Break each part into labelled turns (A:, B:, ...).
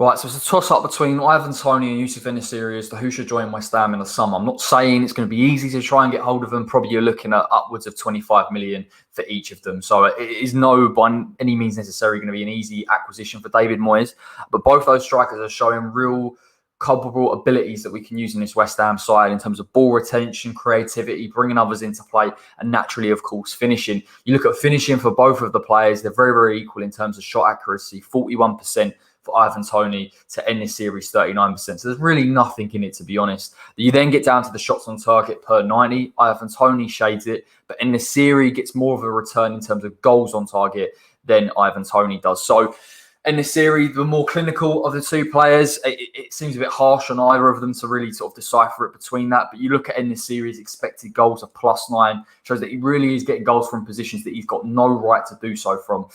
A: Right, so it's a toss-up between Ivan Toney and Youssef En-Nesyri as to who should join West Ham in the summer. I'm not saying it's going to be easy to try and get hold of them. Probably you're looking at upwards of 25 million for each of them. So it is by any means necessarily going to be an easy acquisition for David Moyes. But both those strikers are showing real culpable abilities that we can use in this West Ham side in terms of ball retention, creativity, bringing others into play, and naturally, of course, finishing. You look at finishing for both of the players, they're very, very equal in terms of shot accuracy, 41% for Ivan Toney to En-Nesyri's 39%. So there's really nothing in it, to be honest. You then get down to the shots on target per 90. Ivan Toney shades it, but En-Nesyri gets more of a return in terms of goals on target than Ivan Toney does. So En-Nesyri, the more clinical of the two players, it seems a bit harsh on either of them to really sort of decipher it between that. But you look at En-Nesyri's expected goals of +9, shows that he really is getting goals from positions that he's got no right to do so from.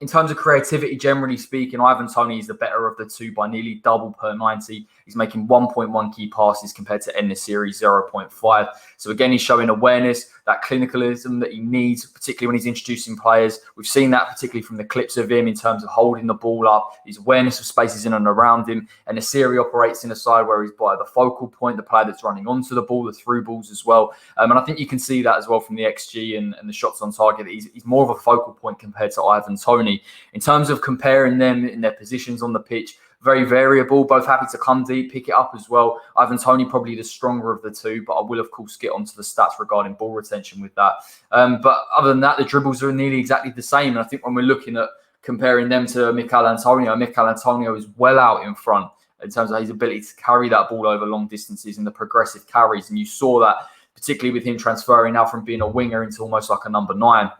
A: In terms of creativity, generally speaking, Ivan Toney is the better of the two by nearly double per 90. He's making 1.1 key passes compared to En-Nesyri 0.5. So again, he's showing awareness, that clinicalism that he needs, particularly when he's introducing players. We've seen that particularly from the clips of him in terms of holding the ball up, his awareness of spaces in and around him. En-Nesyri operates in a side where he's by the focal point, the player that's running onto the ball, the through balls as well. And I think you can see that as well from the XG and the shots on target. He's more of a focal point compared to Ivan Toney. In terms of comparing them in their positions on the pitch, very variable, both happy to come deep, pick it up as well. Ivan Toney probably the stronger of the two, but I will, of course, get onto the stats regarding ball retention with that. But other than that, the dribbles are nearly exactly the same. And I think when we're looking at comparing them to Mikel Antonio is well out in front in terms of his ability to carry that ball over long distances and the progressive carries. And you saw that particularly with him transferring now from being a winger into almost like a number 9.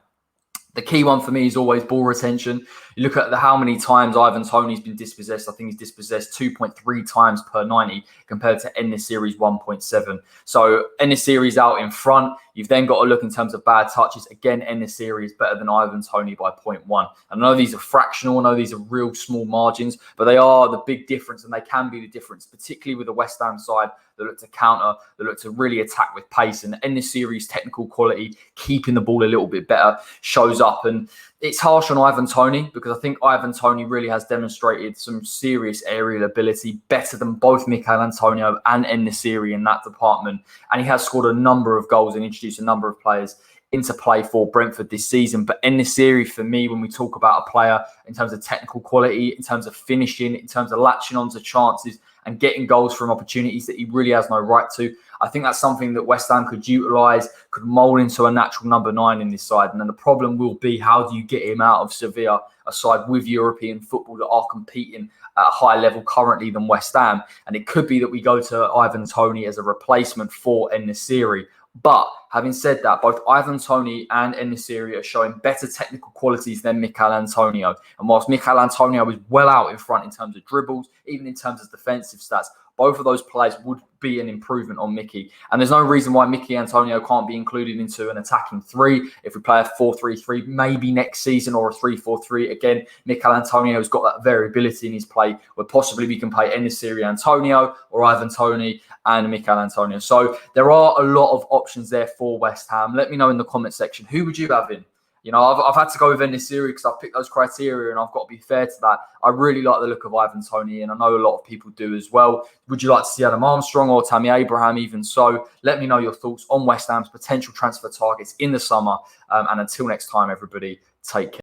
A: The key one for me is always ball retention. You look at how many times Ivan Toney's been dispossessed. I think he's dispossessed 2.3 times per 90 compared to En-Nesyri's 1.7. So En-Nesyri's out in front. You've then got to look in terms of bad touches. Again, En-Nesyri is better than Ivan Toney by 0.1. I know these are fractional. I know these are real small margins, but they are the big difference, and they can be the difference, particularly with the West Ham side that look to counter, that look to really attack with pace. And En-Nesyri's technical quality, keeping the ball a little bit better, shows up. And it's harsh on Ivan Toney because I think Ivan Toney really has demonstrated some serious aerial ability, better than both Mikel Antonio and En-Nesyri in that department. And he has scored a number of goals and introduced a number of players into play for Brentford this season. But En-Nesyri, for me, when we talk about a player in terms of technical quality, in terms of finishing, in terms of latching onto chances and getting goals from opportunities that he really has no right to, I think that's something that West Ham could utilise, could mould into a natural number 9 in this side. And then the problem will be, how do you get him out of Sevilla, a side with European football that are competing at a higher level currently than West Ham? And it could be that we go to Ivan Toney as a replacement for En-Nesyri. But having said that, both Ivan Toney and En-Nesyri are showing better technical qualities than Mikel Antonio. And whilst Mikel Antonio is well out in front in terms of dribbles, even in terms of defensive stats, both of those players would be an improvement on Mickey. And there's no reason why Mikel Antonio can't be included into an attacking 3. If we play a 4-3-3, maybe next season, or a 3-4-3. Again, Mikel Antonio has got that variability in his play where possibly we can play En-Nesyri Antonio or Ivan Toney and Mikel Antonio. So there are a lot of options there for West Ham. Let me know in the comment section, who would you have in? You know, I've had to go with En-Nesyri because I've picked those criteria, and I've got to be fair to that. I really like the look of Ivan Toney, and I know a lot of people do as well. Would you like to see Adam Armstrong or Tammy Abraham even so? Let me know your thoughts on West Ham's potential transfer targets in the summer. And until next time, everybody, take care.